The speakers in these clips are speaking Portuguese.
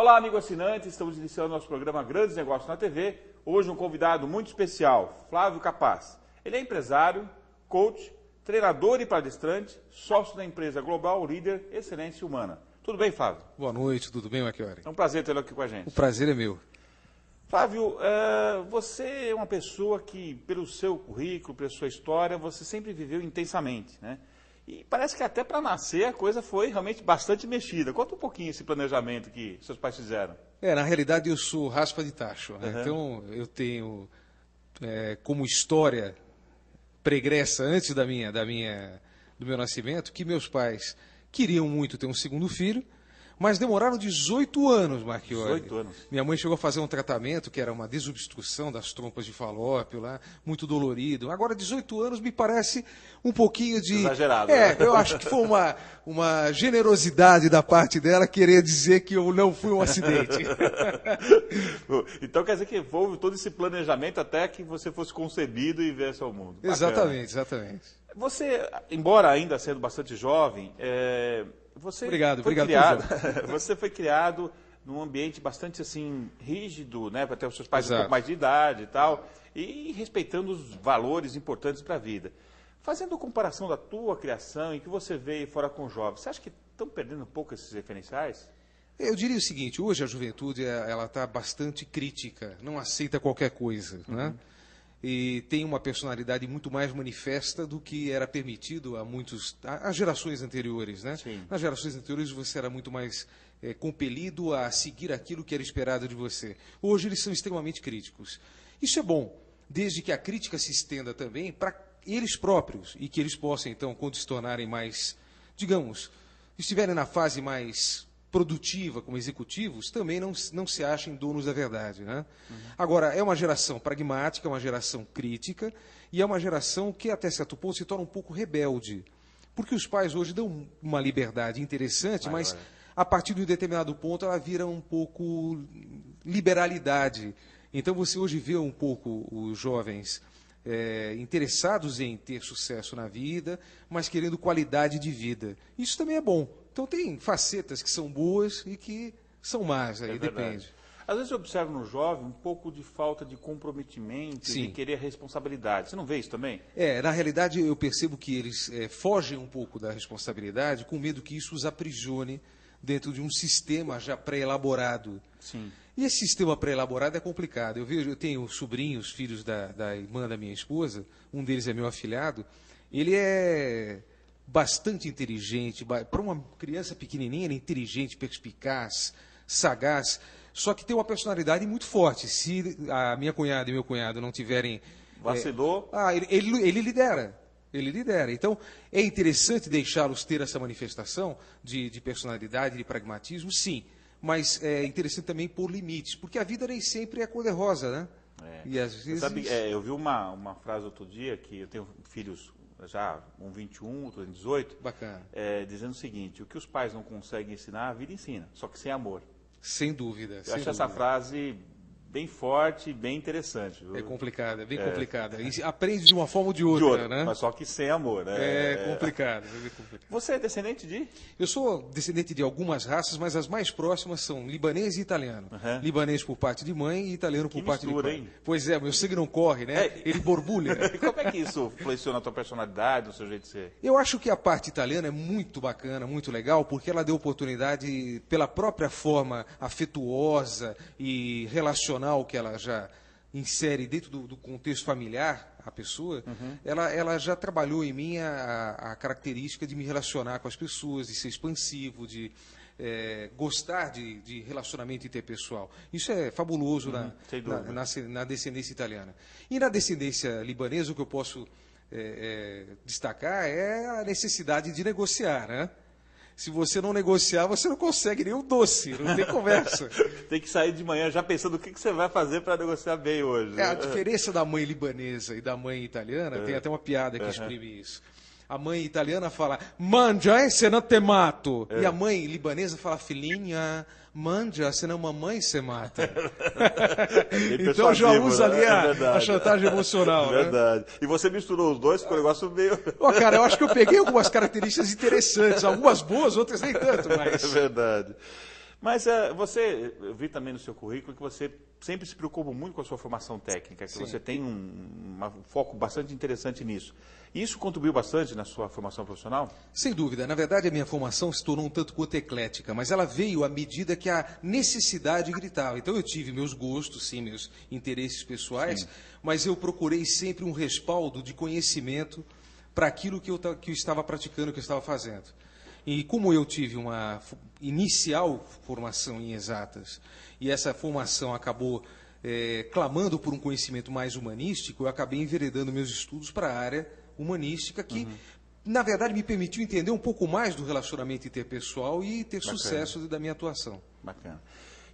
Olá, amigo assinante, estamos iniciando nosso programa Grandes Negócios na TV. Hoje um convidado muito especial, Flávio Capaz. Ele é empresário, coach, treinador e palestrante, sócio da empresa global líder Excelência Humana. Tudo bem, Flávio? Boa noite, tudo bem, Marchiori? É um prazer tê-lo aqui com a gente. O prazer é meu. Flávio, você é uma pessoa que, pelo seu currículo, pela sua história, você sempre viveu intensamente, né? E parece que até para nascer a coisa foi realmente bastante mexida. Conta um pouquinho esse planejamento que seus pais fizeram. Na realidade eu sou raspa de tacho, né? Uhum. Então eu tenho como história pregressa antes do meu nascimento que meus pais queriam muito ter um segundo filho, mas demoraram 18 anos, Marchiori. 18 anos. Minha mãe chegou a fazer um tratamento que era uma desobstrução das trompas de falópio lá, muito dolorido. Agora, 18 anos me parece um pouquinho de... Exagerado. Né? Eu acho que foi uma generosidade da parte dela querer dizer que eu não fui um acidente. Então quer dizer que houve todo esse planejamento até que você fosse concebido e viesse ao mundo. Bacana. Exatamente. Você, embora ainda sendo bastante jovem, Obrigado você foi criado num ambiente bastante assim rígido, né, para ter os seus pais Exato. um pouco mais de idade e tal, e respeitando os valores importantes para a vida. Fazendo comparação da tua criação e que você veio fora com jovens, você acha que estão perdendo um pouco esses referenciais? Eu diria o seguinte, hoje a juventude ela está bastante crítica, não aceita qualquer coisa, né? E tem uma personalidade muito mais manifesta do que era permitido às gerações anteriores, né? Sim. Nas gerações anteriores você era muito mais compelido a seguir aquilo que era esperado de você. Hoje eles são extremamente críticos. Isso é bom, desde que a crítica se estenda também para eles próprios e que eles possam, então, quando se tornarem mais, digamos, estiverem na fase mais produtiva como executivos, também não se achem donos da verdade, né? Agora, é uma geração pragmática, é uma geração crítica e é uma geração que, até certo ponto, se torna um pouco rebelde. Porque os pais hoje dão uma liberdade interessante, mas a partir de um determinado ponto ela vira um pouco liberalidade. Então você hoje vê um pouco os jovens interessados em ter sucesso na vida, mas querendo qualidade de vida. Isso também é bom. Então tem facetas que são boas e que são más, aí depende. Às vezes eu observo no jovem um pouco de falta de comprometimento, Sim. de querer responsabilidade. Você não vê isso também? Na realidade eu percebo que eles fogem um pouco da responsabilidade com medo que isso os aprisione dentro de um sistema já pré-elaborado. Sim. E esse sistema pré-elaborado é complicado. Eu tenho sobrinhos, filhos da irmã da minha esposa, um deles é meu afilhado, ele é bastante inteligente, para uma criança pequenininha, ele é inteligente, perspicaz, sagaz, só que tem uma personalidade muito forte. Se a minha cunhada e meu cunhado não tiverem... Vacilou? Ele lidera. Ele lidera. Então, é interessante deixá-los ter essa manifestação de personalidade, de pragmatismo, sim. Mas é interessante também pôr limites, porque a vida nem sempre é cor-de-rosa, né? E às vezes... Sabe, eu vi uma frase outro dia, que eu tenho filhos já, um 21, outro 18, Bacana. Dizendo o seguinte: o que os pais não conseguem ensinar, a vida ensina, só que sem amor. Sem dúvida. Eu acho essa frase bem forte e bem interessante. É complicada, é bem complicada. E aprende de uma forma ou de outra, né? Mas só que sem amor, né? É complicado, é bem complicado. Você é descendente de? Eu sou descendente de algumas raças, mas as mais próximas são libanês e italiano. Uhum. Libanês por parte de mãe e italiano por parte mistura, de pai. Hein? Pois é, meu sangue não corre, né? Ele borbulha. E como é que isso influenciou na tua personalidade, no seu jeito de ser? Eu acho que a parte italiana é muito bacana, muito legal, porque ela deu oportunidade, pela própria forma afetuosa e relacional que ela já insere dentro do contexto familiar, a pessoa, ela já trabalhou em mim a característica de me relacionar com as pessoas, de ser expansivo, de gostar de relacionamento interpessoal. Isso é fabuloso na descendência italiana. E na descendência libanesa, o que eu posso destacar é a necessidade de negociar, né? Se você não negociar, você não consegue nem um doce, não tem conversa. Tem que sair de manhã já pensando o que você vai fazer para negociar bem hoje. A diferença da mãe libanesa e da mãe italiana, tem até uma piada que exprime isso. A mãe italiana fala, mangia, se não te mato. E a mãe libanesa fala, filhinha, mangia, senão mamãe se mata. Então já usa ali a chantagem emocional. Verdade. Né? E você misturou os dois, ficou um negócio meio... Cara, eu acho que eu peguei algumas características interessantes, algumas boas, outras nem tanto, mas... É verdade. Mas eu vi também no seu currículo que você sempre se preocupa muito com a sua formação técnica, que Sim. você tem um foco bastante interessante nisso. E isso contribuiu bastante na sua formação profissional? Sem dúvida. Na verdade, a minha formação se tornou um tanto quanto eclética, mas ela veio à medida que a necessidade gritava. Então, eu tive meus gostos, sim, meus interesses pessoais, sim, mas eu procurei sempre um respaldo de conhecimento para aquilo que eu estava praticando, que eu estava fazendo. E como eu tive uma inicial formação em exatas, e essa formação acabou clamando por um conhecimento mais humanístico, eu acabei enveredando meus estudos para a área humanística, que, na verdade, me permitiu entender um pouco mais do relacionamento interpessoal e ter sucesso da minha atuação. Bacana.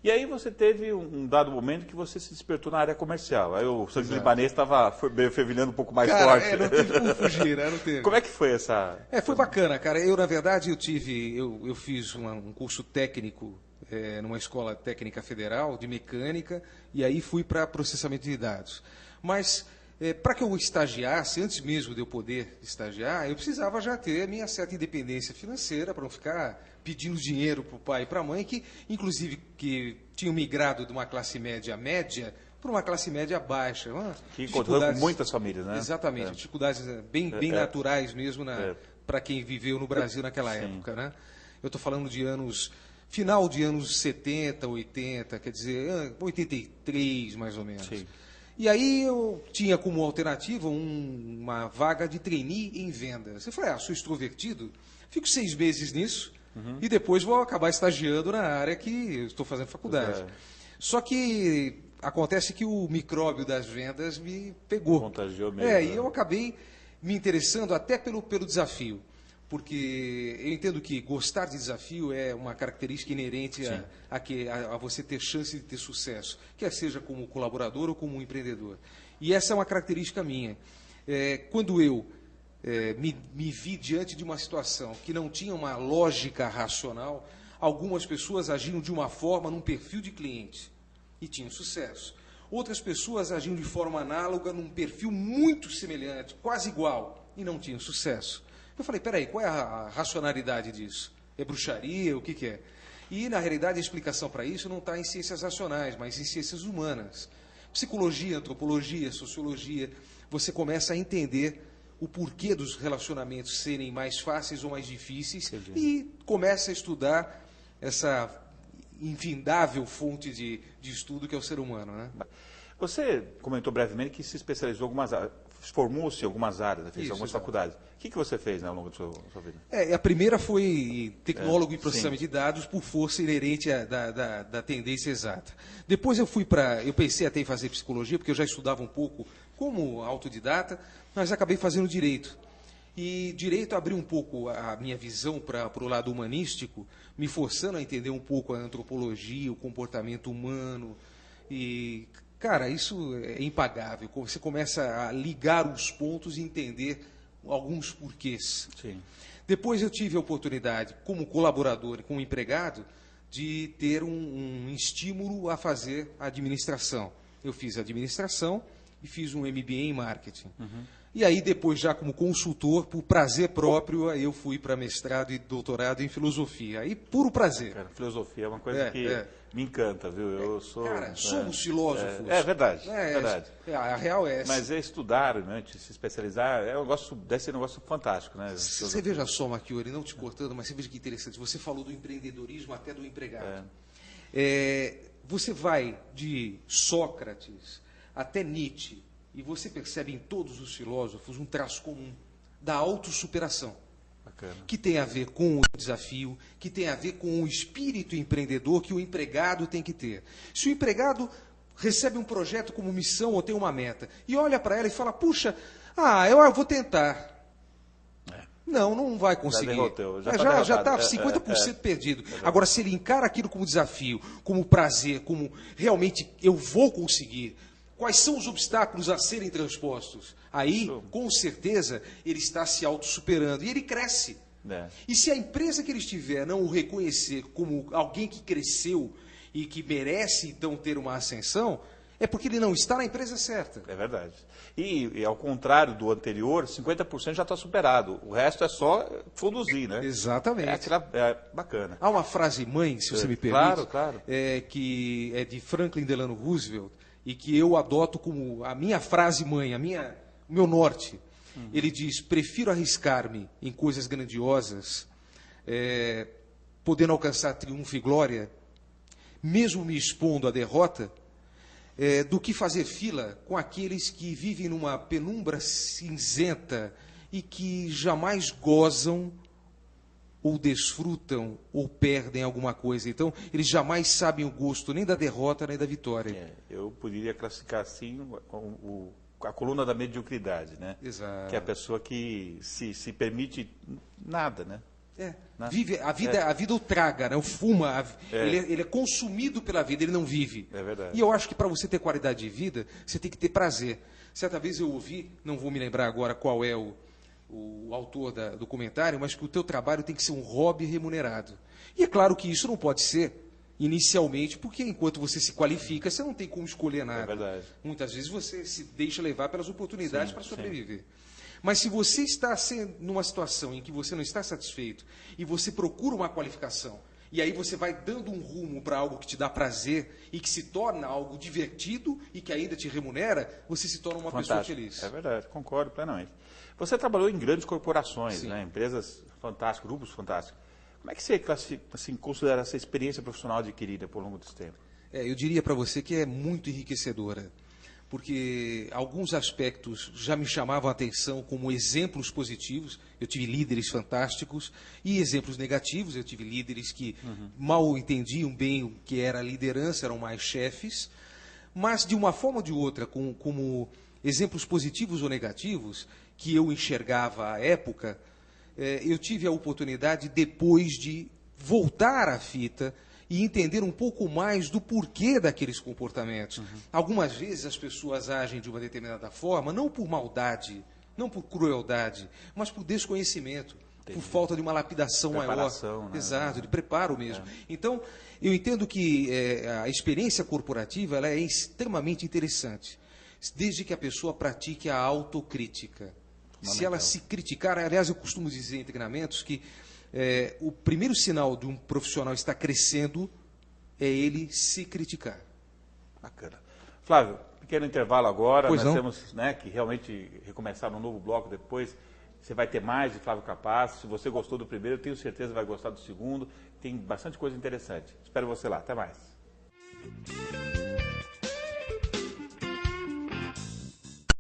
E aí você teve um dado momento que você se despertou na área comercial. Aí o sangue libanês estava fervilhando um pouco mais forte. Não teve como fugir, né? Não teve. Como é que foi essa... Foi bacana, cara. Eu, na verdade, eu fiz um curso técnico numa escola técnica federal de mecânica e aí fui para processamento de dados. Mas... para que eu estagiasse, antes mesmo de eu poder estagiar, eu precisava já ter a minha certa independência financeira para não ficar pedindo dinheiro para o pai e para a mãe, que, inclusive, que tinham migrado de uma classe média para uma classe média baixa. Que encontrou com muitas famílias, né? Exatamente, dificuldades bem naturais mesmo para quem viveu no Brasil naquela época. Né? Eu estou falando de final de anos 70, 80, quer dizer, 83 mais ou menos. Sim. E aí eu tinha como alternativa uma vaga de trainee em vendas. Eu falei, sou extrovertido, fico 6 meses nisso e depois vou acabar estagiando na área que eu estou fazendo faculdade. Só que acontece que o micróbio das vendas me pegou. Contagiou mesmo. E eu acabei me interessando até pelo desafio. Porque eu entendo que gostar de desafio é uma característica inerente a você ter chance de ter sucesso, quer seja como colaborador ou como empreendedor. E essa é uma característica minha. Quando eu me vi diante de uma situação que não tinha uma lógica racional, algumas pessoas agiam de uma forma num perfil de cliente e tinham sucesso. Outras pessoas agiam de forma análoga num perfil muito semelhante, quase igual, e não tinham sucesso. Eu falei, peraí, qual é a racionalidade disso? É bruxaria? O que é? E, na realidade, a explicação para isso não está em ciências racionais, mas em ciências humanas. Psicologia, antropologia, sociologia, você começa a entender o porquê dos relacionamentos serem mais fáceis ou mais difíceis e começa a estudar essa infindável fonte de estudo que é o ser humano. Né? Você comentou brevemente que se especializou em algumas áreas. Formou-se em algumas áreas, fez algumas faculdades. O que você fez ao longo da sua vida? A primeira foi tecnólogo em processamento de dados por força inerente da tendência exata. Depois eu pensei até em fazer psicologia, porque eu já estudava um pouco como autodidata, mas acabei fazendo direito. E direito abriu um pouco a minha visão para o lado humanístico, me forçando a entender um pouco a antropologia, o comportamento humano e... Cara, isso é impagável. Você começa a ligar os pontos e entender alguns porquês. Sim. Depois eu tive a oportunidade, como colaborador e como empregado, de ter um estímulo a fazer a administração. Eu fiz administração e fiz um MBA em marketing. E aí, depois, já como consultor, por prazer próprio, aí eu fui para mestrado e doutorado em filosofia. Aí, puro prazer. Cara, filosofia é uma coisa que me encanta, viu? Eu sou... Cara, somos filósofos. É verdade, verdade. A real é essa. Mas estudar, né, se especializar, deve ser um negócio fantástico, né? Você veja só, Marchiori, não te cortando, mas você veja que interessante. Você falou do empreendedorismo até do empregado. Você vai de Sócrates até Nietzsche, e você percebe em todos os filósofos um traço comum da autossuperação. Bacana. Que tem a ver com o desafio, que tem a ver com o espírito empreendedor que o empregado tem que ter. Se o empregado recebe um projeto como missão ou tem uma meta, e olha para ela e fala, puxa, eu vou tentar. Não vai conseguir. Já está 50% perdido. Agora, se ele encara aquilo como desafio, como prazer, como realmente eu vou conseguir, quais são os obstáculos a serem transpostos? Aí, com certeza, ele está se autossuperando e ele cresce. E se a empresa que ele estiver não o reconhecer como alguém que cresceu e que merece, então, ter uma ascensão, É porque ele não está na empresa certa. É verdade. E ao contrário do anterior, 50% já está superado. O resto é só conduzir, né? Exatamente. Bacana. Há uma frase mãe, se você me permite, Claro, claro. Que é de Franklin Delano Roosevelt e que eu adoto como a minha frase mãe, o meu norte. Ele diz: prefiro arriscar-me em coisas grandiosas, podendo alcançar triunfo e glória, mesmo me expondo à derrota, do que fazer fila com aqueles que vivem numa penumbra cinzenta e que jamais gozam ou desfrutam ou perdem alguma coisa. Então, eles jamais sabem o gosto nem da derrota nem da vitória. Eu poderia classificar assim a coluna da mediocridade, né? Exato. Que é a pessoa que se permite nada, né? Vive a vida o traga, né? O fuma, ele é consumido pela vida, ele não vive. É verdade. E eu acho que para você ter qualidade de vida, você tem que ter prazer. Certa vez eu ouvi, não vou me lembrar agora qual é o autor do comentário, mas que o teu trabalho tem que ser um hobby remunerado. E é claro que isso não pode ser inicialmente, porque enquanto você se qualifica, você não tem como escolher nada. É verdade. Muitas vezes você se deixa levar pelas oportunidades para sobreviver. Sim. Mas se você está numa situação em que você não está satisfeito e você procura uma qualificação, e aí você vai dando um rumo para algo que te dá prazer e que se torna algo divertido e que ainda te remunera, você se torna uma pessoa feliz. É verdade, concordo plenamente. Você trabalhou em grandes corporações, né, empresas fantásticas, grupos fantásticos. Como é que você classifica, assim, considera essa experiência profissional adquirida por longo desse tempo? Eu diria para você que é muito enriquecedora, porque alguns aspectos já me chamavam a atenção como exemplos positivos. Eu tive líderes fantásticos e exemplos negativos. Eu tive líderes que mal entendiam bem o que era liderança, eram mais chefes. Mas, de uma forma ou de outra, como exemplos positivos ou negativos, que eu enxergava à época, eu tive a oportunidade, depois de voltar à fita, e entender um pouco mais do porquê daqueles comportamentos. Algumas vezes as pessoas agem de uma determinada forma, não por maldade, não por crueldade, mas por desconhecimento, por falta de uma lapidação maior. Né? Exato, de preparo mesmo. Então, eu entendo que a experiência corporativa ela é extremamente interessante, desde que a pessoa pratique a autocrítica. Se ela se criticar, aliás, eu costumo dizer em treinamentos que o primeiro sinal de um profissional estar crescendo é ele se criticar. Bacana. Flávio, pequeno intervalo agora. Pois nós não. temos que realmente recomeçar num novo bloco depois. Você vai ter mais de Flávio Capaz. Se você gostou do primeiro, eu tenho certeza que vai gostar do segundo. Tem bastante coisa interessante. Espero você lá. Até mais.